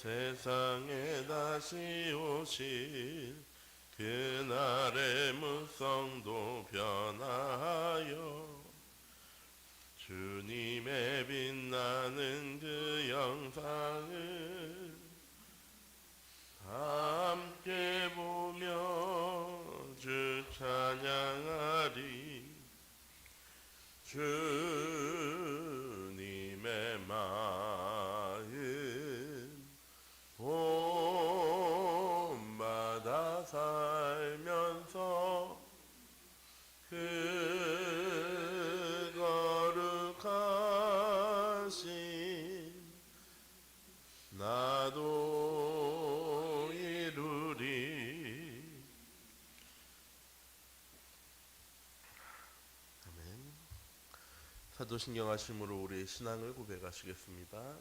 세상에 다시 오실 그날의 무성도 변하여 주님의 빛나는 그 영상을 함께 보며 주 찬양하리. 주님의 마음 본받아 살면서 그 거룩하신 나도 이루리. 아멘. 사도신경 하심으로 우리의 신앙을 고백하시겠습니다.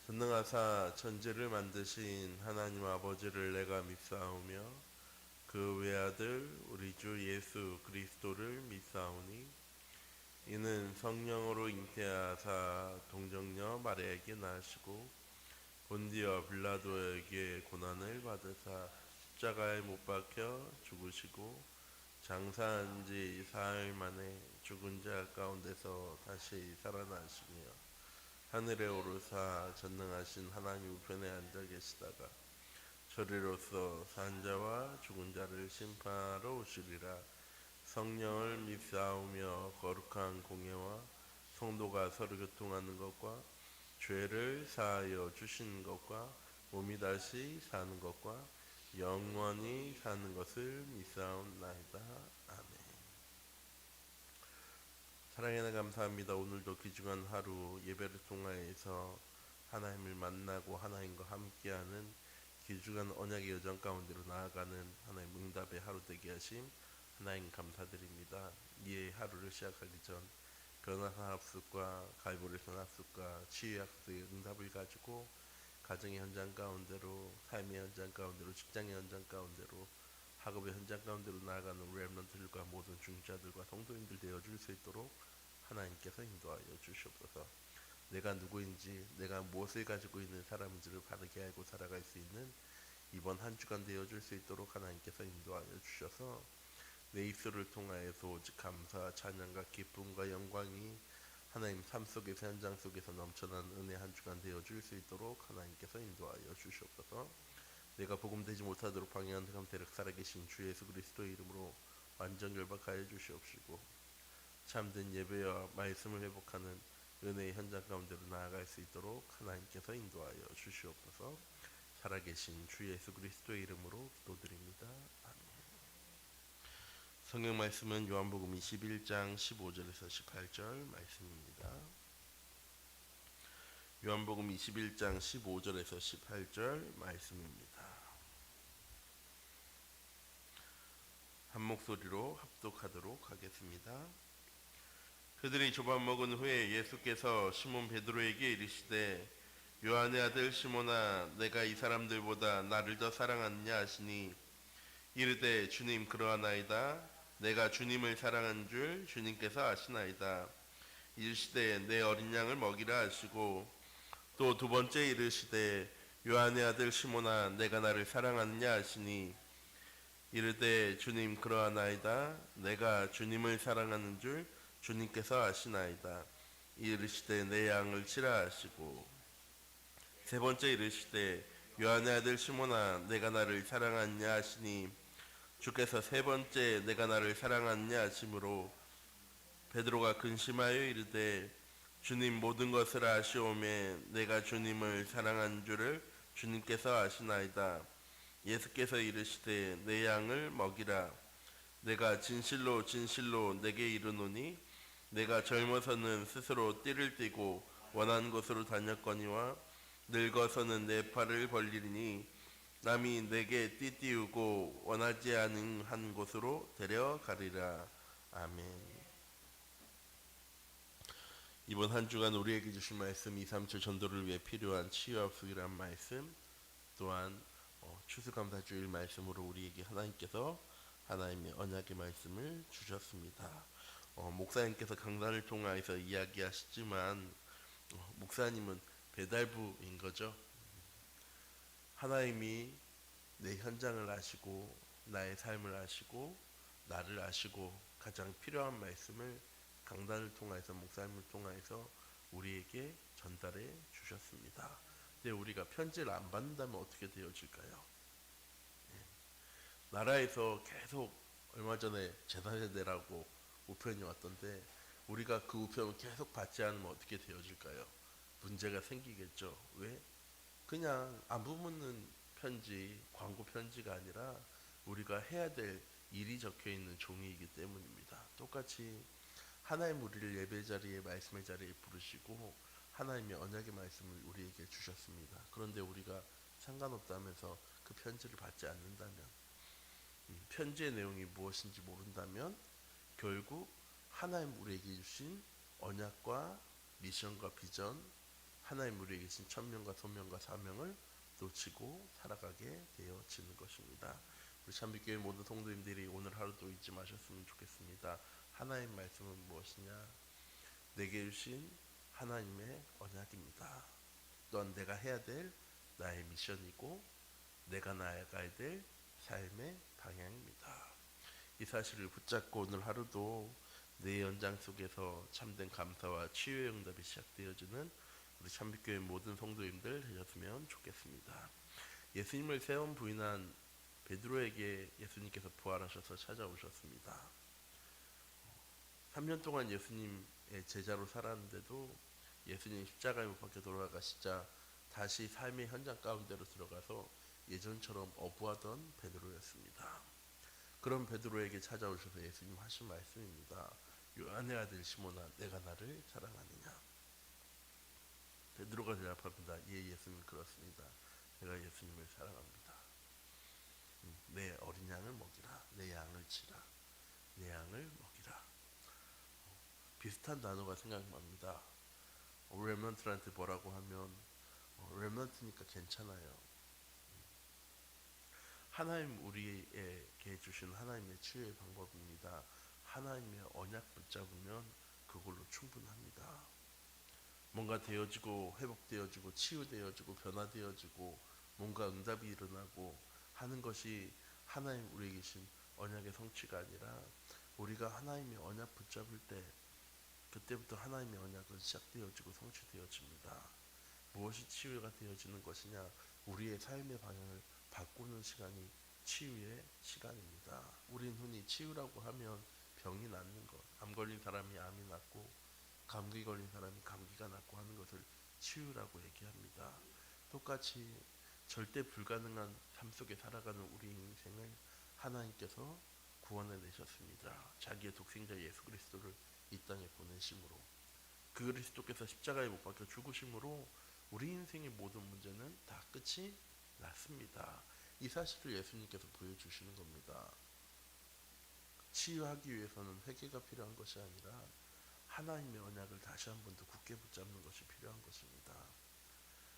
전능하사 천지를 만드신 하나님 아버지를 내가 믿사오며 그 외아들 우리 주 예수 그리스도를 믿사오니 이는 성령으로 잉태하사 동정녀 마리아에게 나시고 본디어 빌라도에게 고난을 받으사 십자가에 못 박혀 죽으시고 장사한 지 사흘 만에 죽은 자 가운데서 다시 살아나시며 하늘에 오르사 전능하신 하나님 우편에 앉아 계시다가 저리로서 산 자와 죽은 자를 심판하러 오시리라. 성령을 믿사오며 거룩한 공예와 성도가 서로 교통하는 것과 죄를 사하여 주시는 것과 몸이 다시 사는 것과 영원히 사는 것을 믿사옵나이다. 아멘. 사랑에 감사합니다. 오늘도 귀중한 하루 예배를 통하여서 하나님을 만나고 하나님과 함께하는 귀중한 언약의 여정 가운데로 나아가는 하나님 응답의 하루 되게 하심 하나님 감사드립니다. 이의 하루를 시작하기 전 변화산업습과 가이보리산업습과 치유약속의 응답을 가지고 가정의 현장 가운데로, 삶의 현장 가운데로, 직장의 현장 가운데로, 학업의 현장 가운데로 나아가는 우리 랩런트들과 모든 중자들과 성도님들 되어줄 수 있도록 하나님께서 인도하여 주시옵소서. 내가 누구인지, 내가 무엇을 가지고 있는 사람인지를 바르게 알고 살아갈 수 있는 이번 한 주간 되어줄 수 있도록 하나님께서 인도하여 주셔서 내 입술을 통하여서 오직 감사, 찬양과 기쁨과 영광이 하나님 삶 속에서, 현장 속에서 넘쳐나는 은혜 한 주간 되어줄 수 있도록 하나님께서 인도하여 주시옵소서. 내가 복음되지 못하도록 방해하는 형태를 살아계신 주 예수 그리스도의 이름으로 완전 결박하여 주시옵시고 참된 예배와 말씀을 회복하는 은혜의 현장 가운데로 나아갈 수 있도록 하나님께서 인도하여 주시옵소서. 살아계신 주 예수 그리스도의 이름으로 기도드립니다. 아멘. 성경 말씀은 요한복음 21장 15절에서 18절 말씀입니다. 요한복음 21장 15절에서 18절 말씀입니다. 한 목소리로 합독하도록 하겠습니다. 그들이 조밥 먹은 후에 예수께서 시몬 베드로에게 이르시되 요한의 아들 시몬아 내가 이 사람들보다 나를 더 사랑하느냐 하시니 이르되 주님 그러하나이다. 내가 주님을 사랑한 줄 주님께서 아시나이다. 이르시되 내 어린 양을 먹이라 하시고 또 두 번째 이르시되 요한의 아들 시몬아 내가 나를 사랑하느냐 하시니 이르되 주님 그러하나이다. 내가 주님을 사랑하는 줄 주님께서 아시나이다. 이르시되 내 양을 치라 하시고 세 번째 이르시되 요한의 아들 시몬아 내가 나를 사랑하느냐 하시니 주께서 세 번째 내가 나를 사랑하느냐 하심으로 베드로가 근심하여 이르되 주님 모든 것을 아시오매 내가 주님을 사랑한 줄을 주님께서 아시나이다. 예수께서 이르시되 내 양을 먹이라. 내가 진실로 진실로 내게 이르노니 내가 젊어서는 스스로 띠를 띠고 원하는 곳으로 다녔거니와 늙어서는 내 팔을 벌리니 남이 내게 띠 띠우고 원하지 않은 한 곳으로 데려가리라. 아멘. 이번 한 주간 우리에게 주신 말씀 2, 3주 전도를 위해 필요한 치유학습이란 말씀 또한 추수감사주일 말씀으로 우리에게 하나님께서 하나님의 언약의 말씀을 주셨습니다. 목사님께서 강단을 통하여서 이야기하시지만 목사님은 배달부인 거죠. 하나님이 내 현장을 아시고 나의 삶을 아시고 나를 아시고 가장 필요한 말씀을 강단을 통해서 목사님을 통해서 우리에게 전달해 주셨습니다. 근데 우리가 편지를 안 받는다면 어떻게 되어질까요? 나라에서 계속 얼마 전에 재산세대라고 우편이 왔던데 우리가 그 우편을 계속 받지 않으면 어떻게 되어질까요? 문제가 생기겠죠. 왜? 그냥 안부 묻는 편지, 광고 편지가 아니라 우리가 해야 될 일이 적혀 있는 종이이기 때문입니다. 똑같이 하나님 우리를 예배 자리에 말씀의 자리에 부르시고 하나님의 언약의 말씀을 우리에게 주셨습니다. 그런데 우리가 상관없다면서 그 편지를 받지 않는다면 편지의 내용이 무엇인지 모른다면 결국 하나님 우리에게 주신 언약과 미션과 비전 하나님 우리에게 주신 천명과 소명과 사명을 놓치고 살아가게 되어지는 것입니다. 우리 참빛교회 모든 성도님들이 오늘 하루도 잊지 마셨으면 좋겠습니다. 하나님 말씀은 무엇이냐? 내게 주신 하나님의 언약입니다. 또한 내가 해야 될 나의 미션이고 내가 나아가야 될 삶의 방향입니다. 이 사실을 붙잡고 오늘 하루도 내 연장 속에서 참된 감사와 치유의 응답이 시작되어지는 우리 참빛교회 모든 성도님들 되셨으면 좋겠습니다. 예수님을 세 번 부인한 베드로에게 예수님께서 부활하셔서 찾아오셨습니다. 3년 동안 예수님의 제자로 살았는데도 예수님 십자가에 못 박혀 돌아가시자 다시 삶의 현장 가운데로 들어가서 예전처럼 어부하던 베드로였습니다. 그런 베드로에게 찾아오셔서 예수님 하신 말씀입니다. 요한의 아들 시몬아, 내가 나를 사랑하느냐? 베드로가 대답합니다. 예, 예수님 그렇습니다. 내가 예수님을 사랑합니다. 내 어린 양을 먹이라. 내 양을 치라. 내 양을 먹이라. 비슷한 단어가 생각납니다. 렘넌트한테 뭐라고 하면 렘넌트니까 괜찮아요. 하나님 우리에게 주신 하나님의 치유의 방법입니다. 하나님의 언약 붙잡으면 그걸로 충분합니다. 뭔가 되어지고 회복되어지고 치유되어지고 변화되어지고 뭔가 응답이 일어나고 하는 것이 하나님 우리에게 주신 언약의 성취가 아니라 우리가 하나님의 언약 붙잡을 때 그때부터 하나님의 언약은 시작되어지고 성취되어집니다. 무엇이 치유가 되어지는 것이냐? 우리의 삶의 방향을 바꾸는 시간이 치유의 시간입니다. 우린 흔히 치유라고 하면 병이 낫는 것, 암 걸린 사람이 암이 낫고 감기 걸린 사람이 감기가 낫고 하는 것을 치유라고 얘기합니다. 똑같이 절대 불가능한 삶 속에 살아가는 우리 인생을 하나님께서 구원해 내셨습니다. 자기의 독생자 예수 그리스도를 이 땅에 보내심으로 그 그리스도께서 십자가에 못 박혀 죽으심으로 우리 인생의 모든 문제는 다 끝이 났습니다. 이 사실을 예수님께서 보여주시는 겁니다. 치유하기 위해서는 회개가 필요한 것이 아니라 하나님의 언약을 다시 한 번 더 굳게 붙잡는 것이 필요한 것입니다.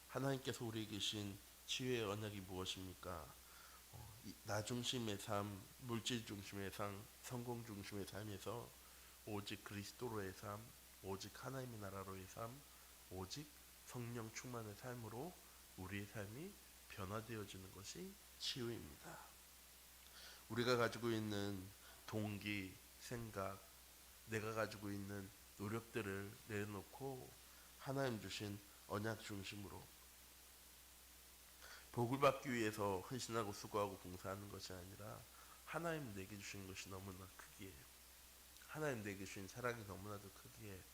하나님께서 우리에게 주신 치유의 언약이 무엇입니까? 나 중심의 삶, 물질 중심의 삶, 성공 중심의 삶에서 오직 그리스도로의 삶, 오직 하나님의 나라로의 삶, 오직 성령 충만의 삶으로 우리의 삶이 변화되어지는 것이 치유입니다. 우리가 가지고 있는 동기, 생각, 내가 가지고 있는 노력들을 내려놓고 하나님 주신 언약 중심으로 복을 받기 위해서 헌신하고 수고하고 봉사하는 것이 아니라 하나님 내게 주신 것이 너무나 크기에 하나님 내게 주신 사랑이 너무나도 크기에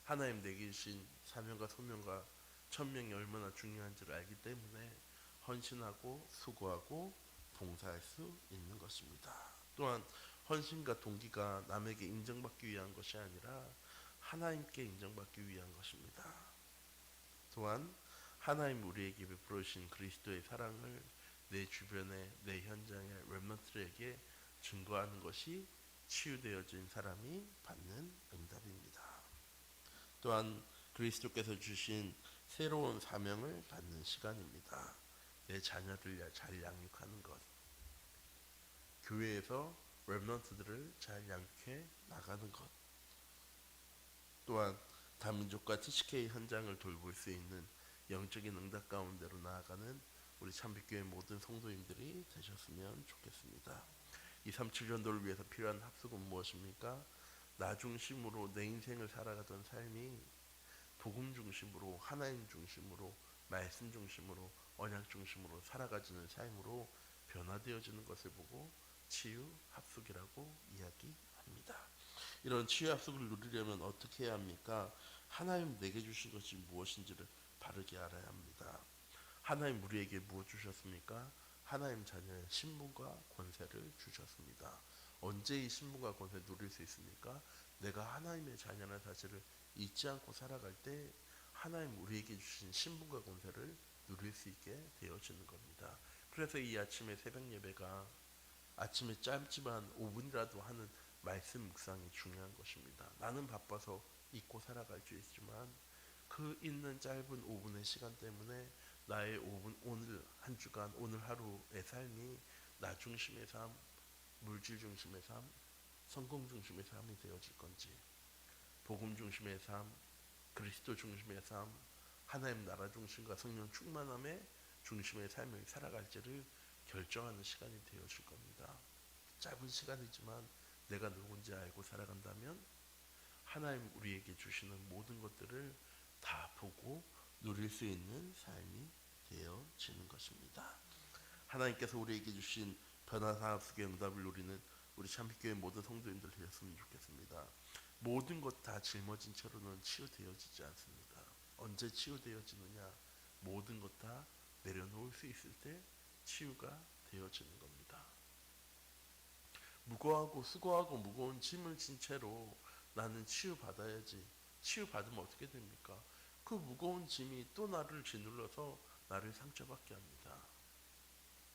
하나님 내게 주신 사명과 소명과 천명이 얼마나 중요한지를 알기 때문에 헌신하고 수고하고 봉사할 수 있는 것입니다. 또한 헌신과 동기가 남에게 인정받기 위한 것이 아니라 하나님께 인정받기 위한 것입니다. 또한 하나님 우리에게 베풀어 주신 그리스도의 사랑을 내 주변에 내 현장에 렘넌트에게 증거하는 것이 치유되어진 사람이 받는 응답입니다. 또한 그리스도께서 주신 새로운 사명을 받는 시간입니다. 내 자녀를 잘 양육하는 것, 교회에서 렘넌트들을 잘 양육해 나가는 것, 또한 다민족과 TCK 현장을 돌볼 수 있는 영적인 응답 가운데로 나아가는 우리 참빛교회 모든 성도님들이 되셨으면 좋겠습니다. 237 전도를 위해서 필요한 합숙은 무엇입니까? 나 중심으로 내 인생을 살아가던 삶이 복음 중심으로, 하나님 중심으로, 말씀 중심으로, 언약 중심으로 살아가지는 삶으로 변화되어지는 것을 보고 치유 합숙이라고 이야기합니다. 이런 치유 합숙을 누리려면 어떻게 해야 합니까? 하나님 내게 주신 것이 무엇인지를 바르게 알아야 합니다. 하나님 우리에게 무엇 주셨습니까? 하나님 자녀의 신분과 권세를 주셨습니다. 언제 이 신분과 권세를 누릴 수 있습니까? 내가 하나님의 자녀라는 사실을 잊지 않고 살아갈 때 하나님 우리에게 주신 신분과 권세를 누릴 수 있게 되어지는 겁니다. 그래서 이 아침에 새벽 예배가 아침에 짧지만 5분이라도 하는 말씀 묵상이 중요한 것입니다. 나는 바빠서 잊고 살아갈 수 있지만 그 있는 짧은 5분의 시간 때문에 나의 5분, 오늘 한 주간, 오늘 하루의 삶이 나 중심의 삶, 물질 중심의 삶, 성공 중심의 삶이 되어질 건지, 복음 중심의 삶, 그리스도 중심의 삶, 하나님 나라 중심과 성령 충만함의 중심의 삶을 살아갈지를 결정하는 시간이 되어질 겁니다. 짧은 시간이지만 내가 누군지 알고 살아간다면 하나님 우리에게 주시는 모든 것들을 다 보고 누릴 수 있는 삶이 되어지는 것입니다. 하나님께서 우리에게 주신 변화사업의 응답을 누리는 우리 참빛교회 모든 성도님들 되었으면 좋겠습니다. 모든 것 다 짊어진 채로는 치유되어지지 않습니다. 언제 치유되어지느냐? 모든 것 다 내려놓을 수 있을 때 치유가 되어지는 겁니다. 무거워하고 수고하고 무거운 짐을 진 채로 나는 치유받아야지. 치유받으면 어떻게 됩니까? 그 무거운 짐이 또 나를 짓눌러서 나를 상처받게 합니다.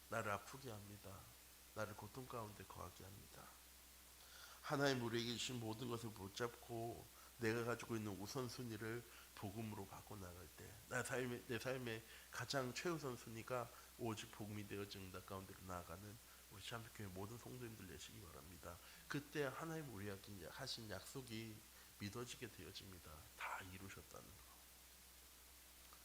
나를 아프게 합니다. 나를 고통 가운데 거하게 합니다. 하나님 우리에게 주신 모든 것을 붙잡고 내가 가지고 있는 우선순위를 복음으로 바꿔나갈 때 내 삶의 가장 최우선 순위가 오직 복음이 되어지는 가운데로 나아가는 우리 참빛교회 모든 성도님들 되시기 바랍니다. 그때 하나님 우리에게 하신 약속이 믿어지게 되어집니다. 다 이루셨다는 거.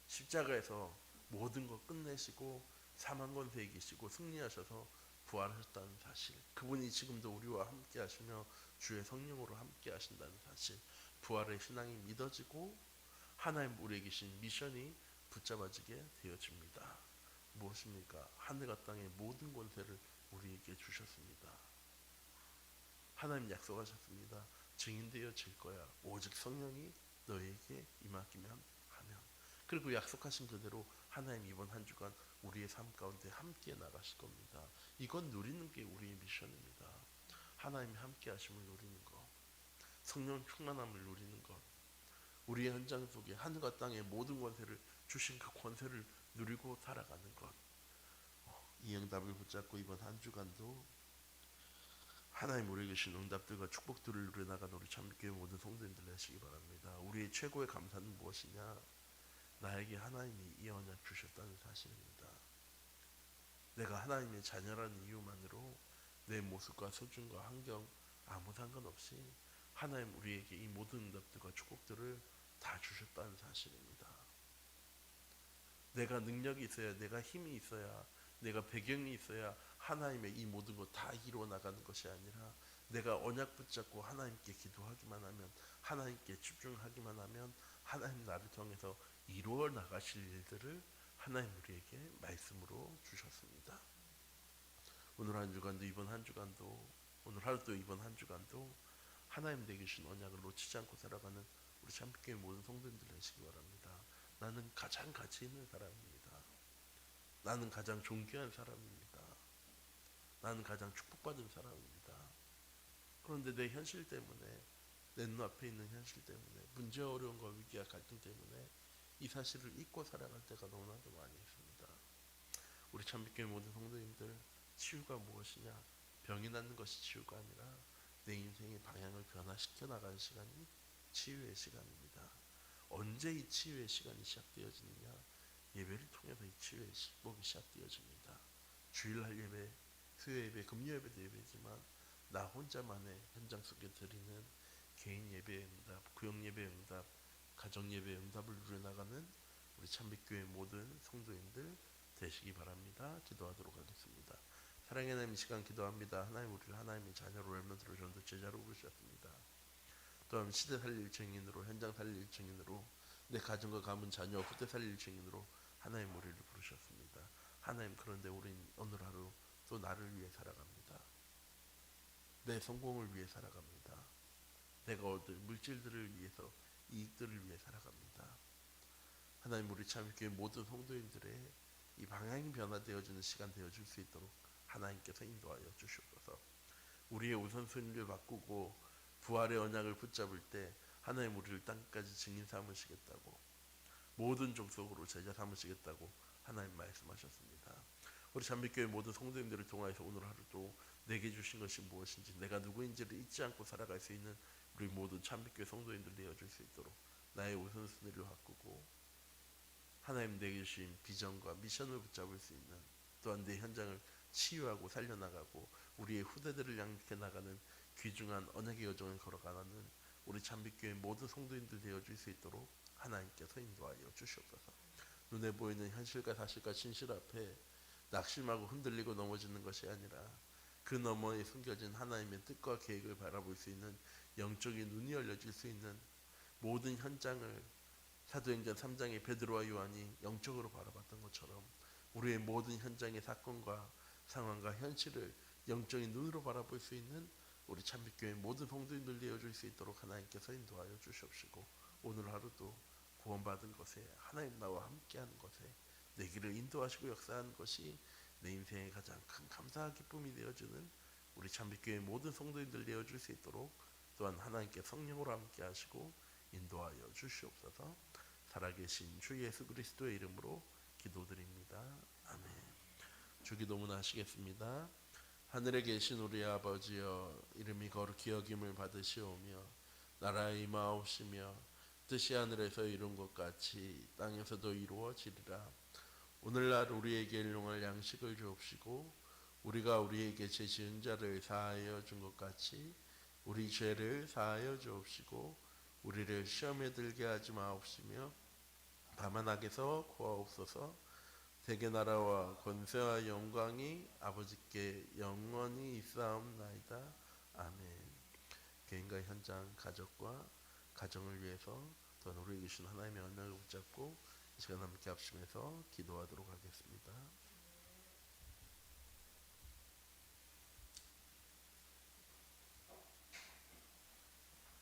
십자가에서 모든 것 끝내시고 사망 권세에 이기시고 승리하셔서 부활하셨다는 사실, 그분이 지금도 우리와 함께 하시며 주의 성령으로 함께 하신다는 사실, 부활의 신앙이 믿어지고 하나님 우리에게 주신 미션이 붙잡아지게 되어집니다. 무엇입니까? 하늘과 땅의 모든 권세를 우리에게 주셨습니다. 하나님 약속하셨습니다. 증인되어질 거야. 오직 성령이 너에게 임하기만 하면. 그리고 약속하신 그대로 하나님 이번 한 주간 우리의 삶 가운데 함께 나가실 겁니다. 이건 누리는 게 우리의 미션입니다. 하나님이 함께 하심을 누리는 것, 성령 충만함을 누리는 것, 우리의 현장 속에 하늘과 땅의 모든 권세를 주신 그 권세를 누리고 살아가는 것. 이 응답을 붙잡고 이번 한 주간도 하나님 우리에게 주신 응답들과 축복들을 누려나가는 우리 참교회 모든 성도님들 되시기 바랍니다. 우리의 최고의 감사는 무엇이냐? 나에게 하나님이 이 언약 주셨다는 사실입니다. 내가 하나님의 자녀라는 이유만으로 내 모습과 수준과 환경 아무 상관없이 하나님 우리에게 이 모든 응답들과 축복들을 다 주셨다는 사실입니다. 내가 능력이 있어야, 내가 힘이 있어야, 내가 배경이 있어야 하나님의 이 모든 것 다 이루어 나가는 것이 아니라 내가 언약 붙잡고 하나님께 기도하기만 하면, 하나님께 집중하기만 하면 하나님 나를 통해서 이루어 나가실 일들을 하나님 우리에게 말씀으로 주셨습니다. 오늘 한 주간도 이번 한 주간도 오늘 하루도 이번 한 주간도 하나님 내게 주신 언약을 놓치지 않고 살아가는 우리 참빛교회 모든 성도님들 되시기 바랍니다. 나는 가장 가치 있는 사람입니다. 나는 가장 존귀한 사람입니다. 나는 가장 축복받은 사람입니다. 그런데 내 현실 때문에, 내 눈앞에 있는 현실 때문에, 문제 어려움과 위기와 갈등 때문에 이 사실을 잊고 살아갈 때가 너무나도 많이 있습니다. 우리 참빛교회 모든 성도님들, 치유가 무엇이냐? 병이 낫는 것이 치유가 아니라 내 인생의 방향을 변화시켜 나가는 시간이 치유의 시간입니다. 언제 이 치유의 시간이 시작되어지느냐? 예배를 통해서 이 치유의 식복이 시작되어집니다. 주일날 예배, 수요 예배, 금요 예배도 예배지만 나 혼자만의 현장 속에 드리는 개인 예배의 응답, 구역 예배의 응답, 가정 예배의 응답을 누려나가는 우리 참빛교회 모든 성도님들 되시기 바랍니다. 기도하도록 하겠습니다. 사랑의 하나님, 이 시간 기도합니다. 하나님, 우리를 하나님의 자녀로 얼마 들어오셨는데 제자로 부르셨습니다. 또한 시대 살릴 증인으로, 현장 살릴 증인으로, 내 가정과 가문 자녀 후대 살릴 증인으로 하나님 우리를 부르셨습니다. 하나님, 그런데 우린 오늘 하루 또 나를 위해 살아갑니다. 내 성공을 위해 살아갑니다. 내가 얻을 물질들을 위해서, 이익들을 위해 살아갑니다. 하나님, 우리 참교회 모든 성도인들의 이 방향이 변화되어지는 시간 되어줄 수 있도록 하나님께서 인도하여 주시옵소서. 우리의 우선순위를 바꾸고 부활의 언약을 붙잡을 때 하나님 우리를 땅까지 증인 삼으시겠다고, 모든 족속으로 제자 삼으시겠다고 하나님 말씀하셨습니다. 우리 잠빛교회 모든 성도님들을 통하여서 오늘 하루도 내게 주신 것이 무엇인지, 내가 누구인지를 잊지 않고 살아갈 수 있는 우리 모든 잠빛교회 성도님들 되어줄 수 있도록 나의 우선순위를 바꾸고 하나님 내게 주신 비전과 미션을 붙잡을 수 있는, 또한 내 현장을 치유하고 살려나가고 우리의 후대들을 양육해 나가는 귀중한 언약의 여정을 걸어가는 우리 잠빛교회 모든 성도인들 되어줄 수 있도록 하나님께서 인도하여 주시옵소서. 눈에 보이는 현실과 사실과 진실 앞에 낙심하고 흔들리고 넘어지는 것이 아니라 그 너머에 숨겨진 하나님의 뜻과 계획을 바라볼 수 있는 영적인 눈이 열려질 수 있는 모든 현장을 사도행전 3장의 베드로와 요한이 영적으로 바라봤던 것처럼 우리의 모든 현장의 사건과 상황과 현실을 영적인 눈으로 바라볼 수 있는 우리 참빛교회 모든 성도인들 되어줄 수 있도록 하나님께서 인도하여 주시옵시고, 오늘 하루도 구원받은 것에, 하나님 나와 함께하는 것에 내 길을 인도하시고 역사하는 것이 내 인생의 가장 큰 감사와 기쁨이 되어주는 우리 참빛교회 모든 성도인들 되어줄 수 있도록 또한 하나님께 성령으로 함께하시고 인도하여 주시옵소서. 살아계신 주 예수 그리스도의 이름으로 기도드립니다. 아멘. 주기도문 하시겠습니다. 하늘에 계신 우리 아버지여, 이름이 거룩히 여김을 받으시오며 나라의 임하옵시며 뜻이 하늘에서 이룬 것 같이 땅에서도 이루어지리라. 오늘날 우리에게 일용할 양식을 주옵시고 우리가 우리에게 죄 지은 자를 사하여 준 것 같이 우리 죄를 사하여 주옵시고 우리를 시험에 들게 하지 마옵시며 다만 악에서 구하옵소서. 세계 나라와 권세와 영광이 아버지께 영원히 있사옵나이다. 아멘. 개인과 현장, 가족과 가정을 위해서 또한 우리에게 주신 하나님의 언약을 붙잡고 이 시간 함께 합심해서 기도하도록 하겠습니다.